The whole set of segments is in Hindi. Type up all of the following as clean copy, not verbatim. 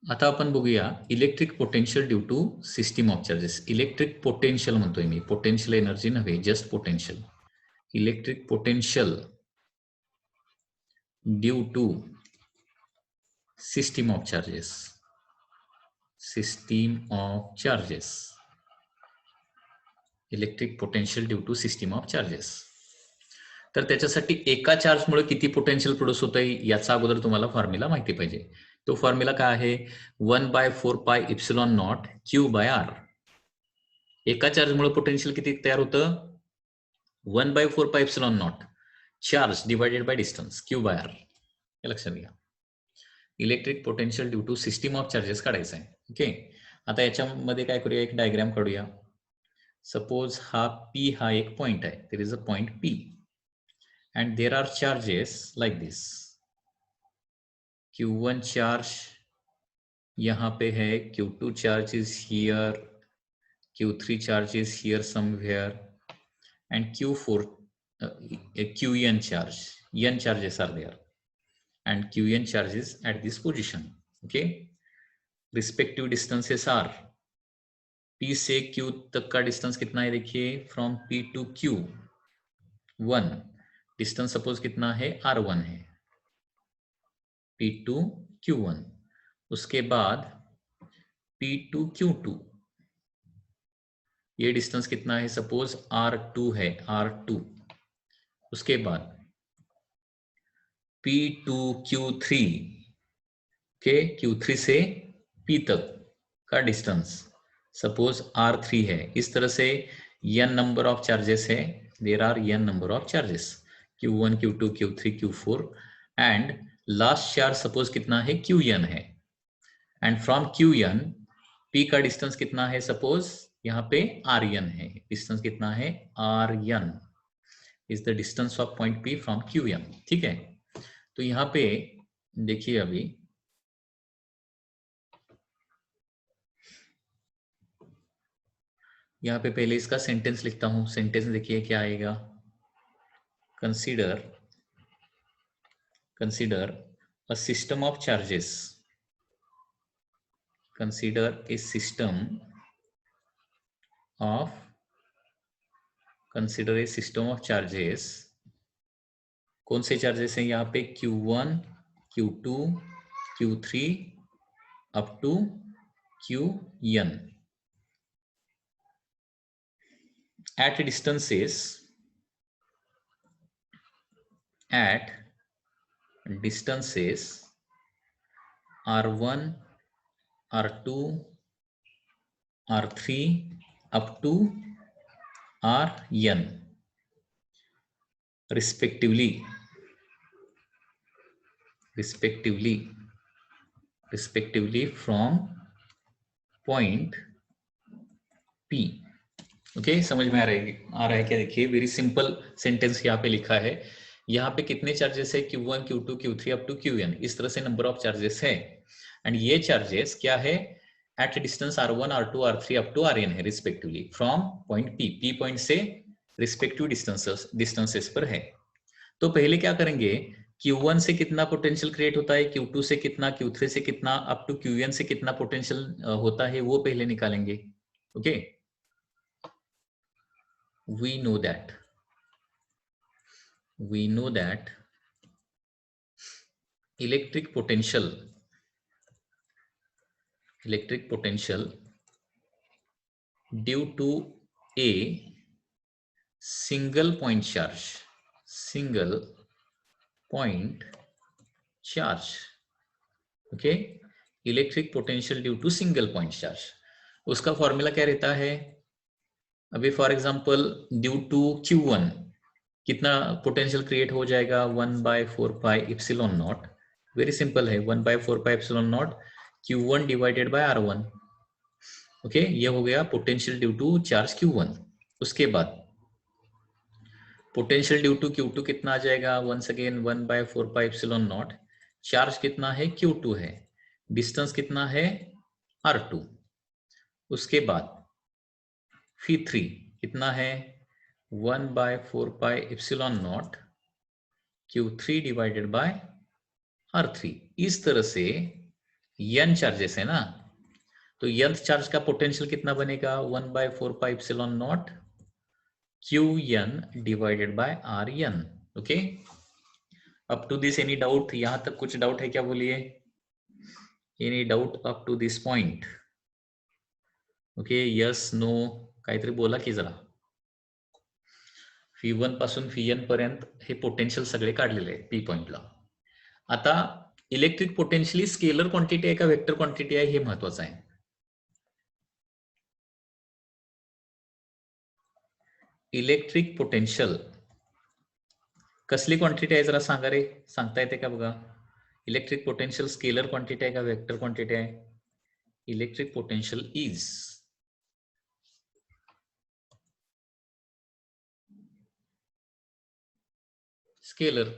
आता आपण बघूया electric potential due to system of charges. Electric potential म्हणतोय मी, पोटेन्शियल एनर्जी नव्हे, just potential. Electric potential due to system of charges. System of charges. Electric potential due to system of charges. तर त्याच्यासाठी एका चार्जमुळे किती पोटेन्शियल प्रोड्यूस होत आहे याचा अगोदर तुम्हाला फॉर्म्युला माहिती पाहिजे. तो फॉर्म्युला काय आहे? 1/4πε0 Q/r. एका चार्जमुळे पोटेन्शियल किती तयार होतं? 1/4πε0 charge divided by distance Q/r. हे लक्षात घ्या. Electric potential due to system of charges काढायचं आहे. ओके, आता याच्यामध्ये काय करूया, एक डायग्राम काढूया. सपोज हा P हा एक पॉइंट आहे. There is a point P and there are charges like this. Q1 charge यहाँ पे है, Q2 charge is here, Q3 charge is here somewhere, and Q4 Qn charge, n charges are there, and Qn charges at this position. Okay, respective distances are P से Q तक का डिस्टेंस कितना है? देखिए, from P to Q1 distance suppose कितना है? R1 है, P टू Q1. उसके बाद P टू Q2 ये डिस्टेंस कितना है? सपोज R2 है, R2. उसके बाद P टू Q3 के Q3 से P तक का डिस्टेंस सपोज R3 है. इस तरह से n नंबर ऑफ चार्जेस है. There are n number of charges, Q1, Q2, Q3, Q4, and last charge suppose कितना है? Qn है. एंड फ्रॉम Qn P का डिस्टेंस कितना है? सपोज यहाँ पे Rn है. डिस्टेंस कितना है? Rn is the distance of point P from Qn. ठीक है, तो यहाँ पे देखिए, अभी यहाँ पे पहले इसका सेंटेंस लिखता हूं. सेंटेंस देखिए क्या आएगा. Consider a system of charges. Consider a system of charges. कौन से चार्जेस हैं यहाँ पे? Q1, Q2, Q3 up to Qn. At distances R1, R2, R3 up to Rn respectively from point P. Okay, समझ में आ रहा है क्या? देखिए, वेरी सिंपल सेंटेंस यहाँ पे लिखा है. यहाँ पे कितने चार्जेस है? Q1, Q2, Q3 up to Qn. इस तरह से नंबर ऑफ चार्जेस है. एंड ये चार्जेस क्या है? At distance R1, R2, R3 up to Rn है respectively from point P. P point से रिस्पेक्टिव डिस्टेंसेस पर है. तो पहले क्या करेंगे? Q1 से कितना पोटेंशियल क्रिएट होता है, Q2 से कितना, Q3 से कितना, अप टू Qn से कितना पोटेंशियल होता है, वो पहले निकालेंगे. Okay, we know that electric potential due to a single point charge. Okay, electric potential due to single point charge. उसका फॉर्मूला क्या रहता है? अभी for example due to Q1 कितना पोटेंशियल क्रिएट हो जाएगा? 1/4πε0. वेरी सिंपल है, 1/4πε0 Q1 divided by R1. Okay, ये हो गया potential due to charge Q1. उसके बाद पोटेंशियल ड्यू टू Q2 कितना आ जाएगा? Once again 1/4πε0. चार्ज कितना है? Q2 है. डिस्टेंस कितना है? R2. उसके बाद phi3 कितना है? 1/4πε0 Q3 डिवाइडेड बाय R3. इस तरह से n चार्जेस है ना, तो nth चार्ज का पोटेंशियल कितना बनेगा 1/4πε0 Qn divided by Rn। Okay, up to this any doubt? यहां तक कुछ डाउट है क्या, बोलिए? Any doubt up to this point? Okay, yes no काहीतरी बोला की जरा। Phi1 पासून Pn पर्यंत हे पोटेन्शियल सगळे काढलेले आहेत पी पॉइंटला। आता इलेक्ट्रिक पोटेन्शियल स्केलर क्वांटिटी आहे का वेक्टर क्वांटिटी आहे हे महत्वाचं आहे। इलेक्ट्रिक पोटेन्शियल कसली क्वांटिटी आहे जरा सांगा रे, सांगता येते का बघा? इलेक्ट्रिक पोटेन्शियल स्केलर क्वांटिटी आहे का वेक्टर क्वांटिटी आहे? Electric potential is scalar.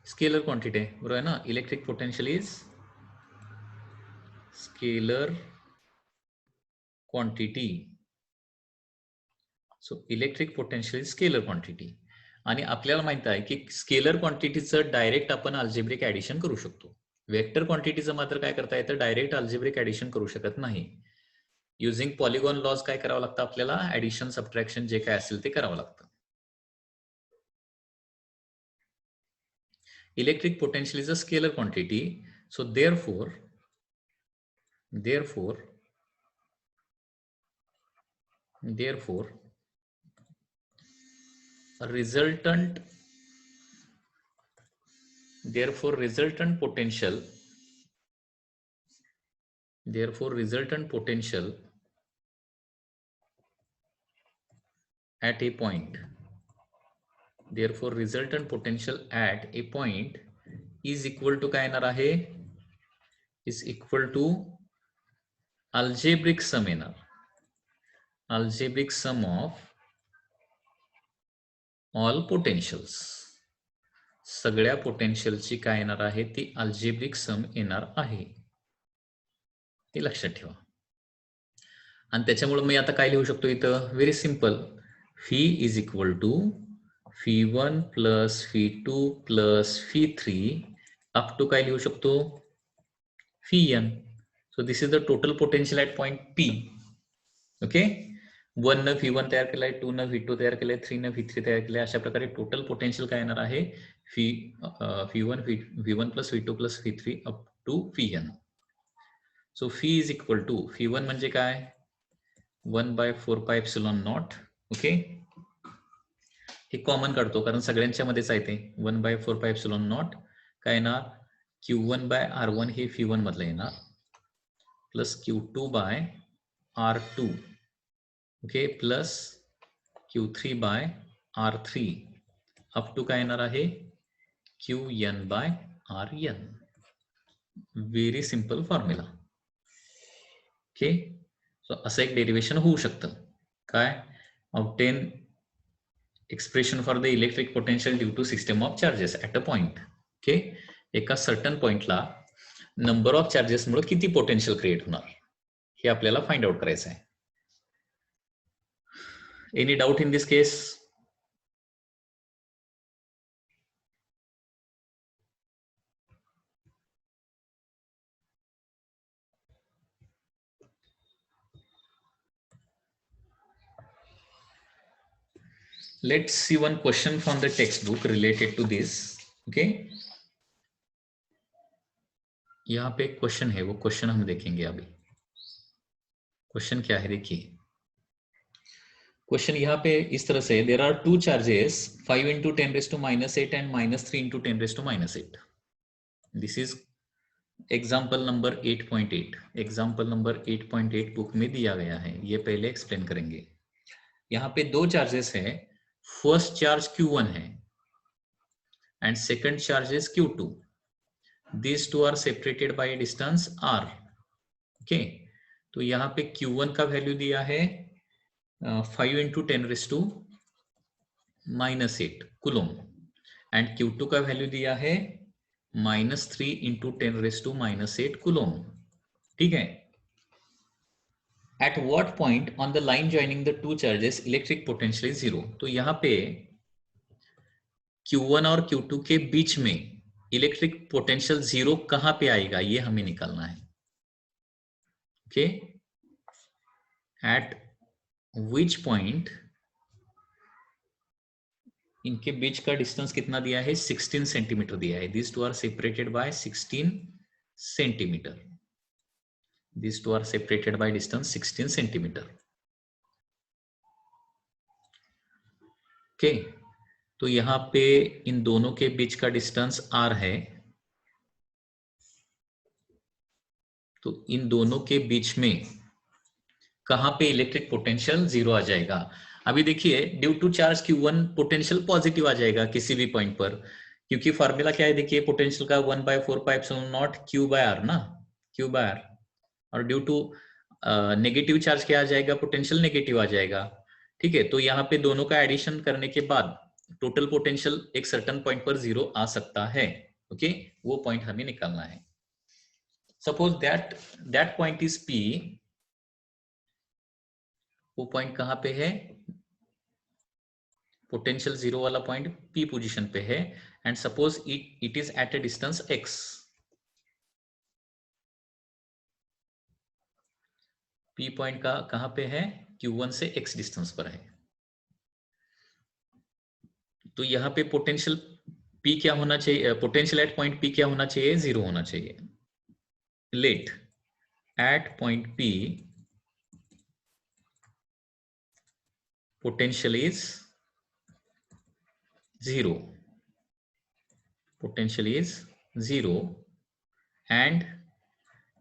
Scalar quantity आहे, बरोबर आहे ना? Electric potential is scalar quantity. So electric potential scalar quantity. आणि आपल्याला माहित आहे की स्केलर क्वांटिटीचं डायरेक्ट आपण अल्जेब्रिक ऍडिशन करू शकतो। वेक्टर क्वांटिटीचं मात्र काय करता येतं, डायरेक्ट अल्जेब्रिक ऍडिशन करू शकत नाही। युझिंग पॉलिगॉन लॉज काय करावं लागतं आपल्याला, ऍडिशन सबट्रॅक्शन जे काय असेल ते करावं लागतं। Electric potential is a scalar quantity, so therefore resultant potential at a point, is equal to काय येणार आहे, is equal to algebraic sum येणार, algebraic sum of all potentials। सगळ्या पोटेन्शियलची काय येणार आहे, ती अल्जेब्रिक सम येणार आहे, हे लक्षात ठेवा। आणि त्याच्यामुळे मी आता काय लिहू शकतो इथं, very simple, Phi is equal to Phi1 plus Phi2 plus Phi3 up to काय लिहू शकतो, Pn। So this is the total potential at point P। Okay, 1 न Phi1 तयार केलाय, 2 न Phi2 तयार केलाय, 3 न Phi3 तयार केलाय, अशा प्रकारे टोटल पोटेन्शियल काय येणार आहे, Phi1 plus Phi2 plus Phi3 up to Pn। So Phi is equal to Phi1 म्हणजे काय 1/4πε0। ओके, हे कॉमन काढतो कारण सगळ्यांच्या मध्येच आहे ते 1/4πε0 काय येणार, Q1/R1 हे Phi1 मधलं येणार plus Q2/R2 okay plus Q3/R3 up to काय येणार आहे Qn/Rn। Very simple formula. Okay, so असं एक डेरिवेशन होऊ शकतं काय, obtain expression for the electric potential due to system of charges at a point. Okay, एका सर्टन पॉइंटला नंबर ऑफ चार्जेस मुळे किती पोटेन्शियल क्रिएट होणार हे आपल्याला फाइंड आउट करायचं आहे। Any doubt in this case? Let's see one question from the textbook related to this. Okay, यहाँ पे एक क्वेश्चन है, वो क्वेश्चन हम देखेंगे अभी। क्वेश्चन क्या है देखिए, क्वेश्चन यहाँ पे इस तरह से, there are two charges 5 into 10⁻⁸ and -3 into 10⁻⁸। This is example number 8.8। Example number 8.8 book में दिया गया है, ये पहले एक्सप्लेन करेंगे। यहाँ पे दो चार्जेस है, फर्स्ट चार्ज Q1 है and second charge is Q2। These two are separated by a distance r। Okay, तो यहाँ पे Q1 का वैल्यू दिया है 5 into 10⁻⁸ कुलोम एंड Q2 का वैल्यू दिया है -3 into 10⁻⁸ कुलोम। ठीक है, At what point on the line joining the two charges electric potential is 0? तो यहाँ पे Q1 और Q2 के बीच में इलेक्ट्रिक पोटेंशियल 0 कहां पे आएगा, ये हमें निकालना है. ओके, एट विच पॉइंट, इनके बीच का डिस्टेंस कितना दिया है, 16 सेंटीमीटर दिया है. This two are separated by 16 centimetre. This two are separated by distance 16 centimetre. Okay, तो यहां पे इन दोनों के बीच का डिस्टेंस r है. तो इन दोनों के बीच में कहां पे इलेक्ट्रिक पोटेंशियल 0 आ जाएगा. अभी देखिए, due to charge Q1 potential positive आ जाएगा किसी भी पॉइंट पर, क्योंकि फॉर्मूला क्या है, देखिए पोटेंशियल का 1/4πε0 Q/r ना, Q/r. और ड्यू टू नेगेटिव चार्ज क्या आ जाएगा, पोटेंशियल नेगेटिव आ जाएगा. ठीक है, तो यहाँ पे दोनों का एडिशन करने के बाद टोटल पोटेंशियल एक सर्टेन पॉइंट पर 0 आ सकता है. ओके, वो पॉइंट हमें निकालना है. Suppose that point is P. वो पॉइंट कहां पे है, पोटेंशियल 0 वाला पॉइंट P पोजीशन पे है. And suppose it is at a distance x. P point का कहां पे है, Q1 से x डिस्टेंस पर है. तो यहाँ पे पोटेंशियल P क्या होना चाहिए, पोटेंशियल एट पॉइंट P क्या होना चाहिए, 0 होना चाहिए. Let at point P potential is 0. Potential is 0 and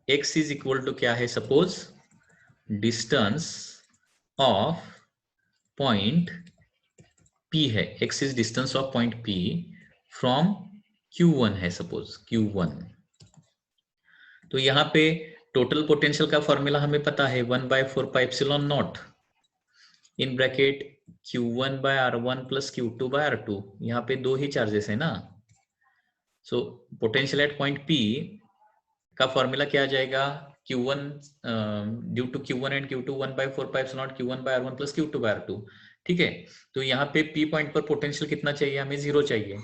x is equal to क्या है, suppose distance of point P है. x is distance of point P from Q1 है, suppose Q1. तो यहाँ पे टोटल पोटेंशियल का फॉर्मूला हमें पता है, 1/4πε0 in bracket Q1/r1 plus Q2/r2. यहाँ पे दो ही चार्जेस है ना. So potential at point P का फॉर्मूला क्या आ जाएगा, Q1 due to Q1 and Q2 1/4πε0 Q1/r1 plus Q2/r2. ठीक है, तो यहाँ पे P पॉइंट पर पोटेंशियल कितना चाहिए, हमें 0 चाहिए.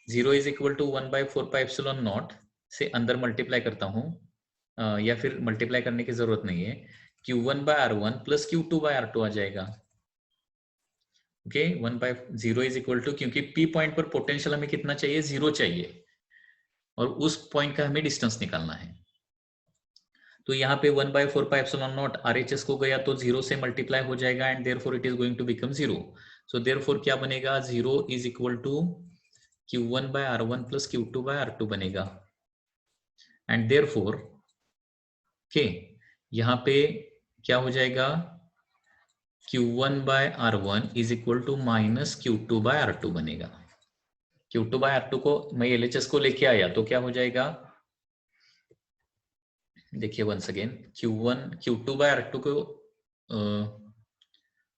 0 इज इक्वल टू 1/4πε0 से अंदर मल्टीप्लाई करता हूँ, या फिर मल्टीप्लाई करने की जरूरत नहीं है. Q1/r1 प्लस Q2/r2 आ जाएगा. ओके, 1/0 इज इक्वल टू, क्योंकि P पॉइंट पर पोटेंशियल हमें कितना चाहिए, 0 चाहिए, और उस पॉइंट का हमें डिस्टेंस निकालना है. तो यहाँ पे 1/4πε0 RHS को गया तो 0 से मल्टीप्लाई हो जाएगा and therefore it is going to become 0. So therefore क्या बनेगा, 0 is equal to Q1/r1 plus Q2/r2 बनेगा. एंड देयरफॉर ओके, यहाँ पे क्या हो जाएगा, Q1/r1 is equal to minus Q2/r2 बनेगा. Q2/r2 को मैं LHS को लेके आया तो क्या हो जाएगा, देखिए वंस अगेन, Q2/r2 को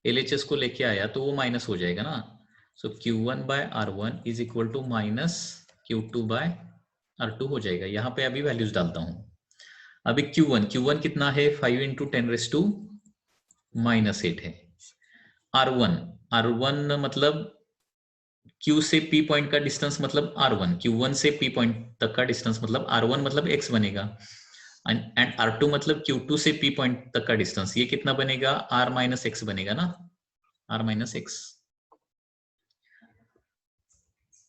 LHS को लेके आया तो वो माइनस हो जाएगा ना. So Q1/r1 is equal to minus Q2/r2 हो जाएगा. यहाँ पे अभी वैल्यूज डालता हूं. अभी Q1 कितना है, 5 इंटू 10⁻⁻8 है. R1 मतलब Q से P पॉइंट का डिस्टेंस मतलब R1, Q1 से P पॉइंट तक का डिस्टेंस मतलब R1 मतलब x बनेगा. एंड R2 मतलब Q2 से P पॉइंट तक का डिस्टेंस, ये कितना बनेगा, R-x बनेगा ना, R-x.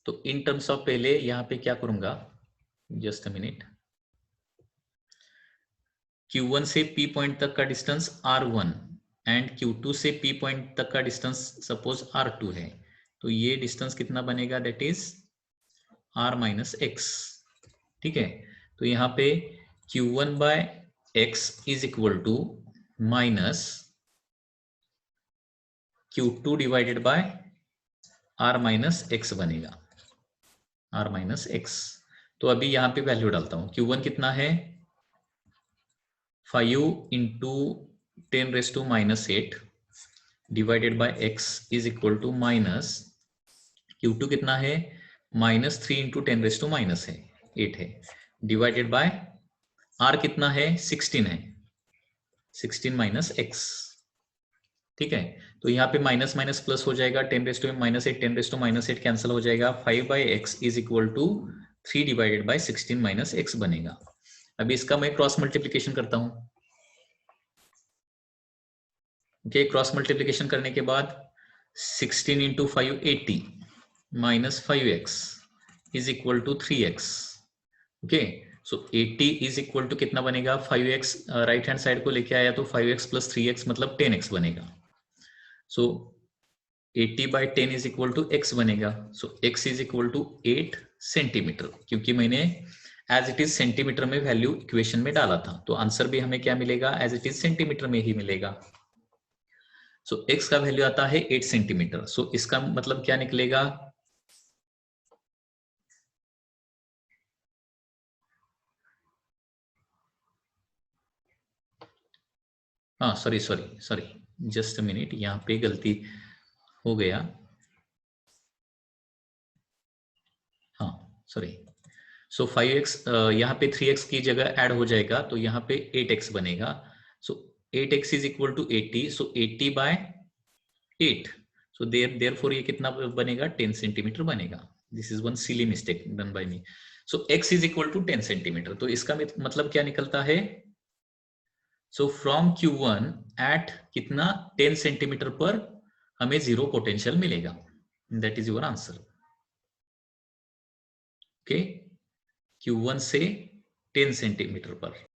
तो इन टर्म्स ऑफ पहले यहाँ पे क्या करूंगा, जस्ट अ मिनट. Q1 से P पॉइंट तक का डिस्टेंस R1 एंड Q2 से P पॉइंट तक का डिस्टेंस सपोज R2 है. तो ये डिस्टेंस कितना बनेगा, दैट इज R-x. ठीक है, तो यहाँ पे Q1/x is equal to minus Q2 divided by R-x बनेगा, R-x. तो अभी यहाँ पे वैल्यू डालता हूँ. Q1 कितना है, 5 into 10⁻⁻8 divided by x is equal to minus Q2 कितना है, -3 इंटू 10⁻⁻8 है, डिवाइडेड बाय R कितना है, 16 है. 16 माइनस एक्स, ठीक है। तो यहाँ पे माइनस माइनस प्लस हो जाएगा, 10 to minus 8, 10 to minus 8 cancel हो जाएगा, 5/x is equal to 3 divided by 16 minus x बनेगा। अभी इसका मैं क्रॉस मल्टीप्लीकेशन करता हूं। ओके, क्रॉस मल्टीप्लीकेशन करने के बाद 16 into 5 80 minus 5x is equal to 3x। Okay, so 80 is equal to कितना बनेगा, 5x राइट हैंड साइड को लेके आया तो 5x प्लस 3x मतलब 10x बनेगा। So 80/10 is equal to x बनेगा। So x is equal to 8 centimetre, क्योंकि मैंने एज इट इज सेंटीमीटर में वैल्यू इक्वेशन में डाला था, तो आंसर भी हमें क्या मिलेगा, एज इट इज सेंटीमीटर में ही मिलेगा। सो x का वैल्यू आता है 8 सेंटीमीटर। सो इसका मतलब क्या निकलेगा, हाँ sorry sorry sorry, just a minute, यहाँ पे गलती हो गया, हाँ सॉरी। सो 5x यहाँ पे 3x की जगह ऐड हो जाएगा, तो यहाँ पे 8x बनेगा। So 8x is equal to 80, so 80/8, so therefore ये कितना बनेगा, 10 सेंटीमीटर बनेगा। This is one silly mistake done by me. So x is equal to 10 centimetre, तो इसका मतलब क्या निकलता है, सो फ्रॉम Q1 एट कितना 10 सेंटीमीटर पर हमें जीरो पोटेंशियल मिलेगा। That is your answer. Okay, Q1 से 10 सेंटीमीटर पर।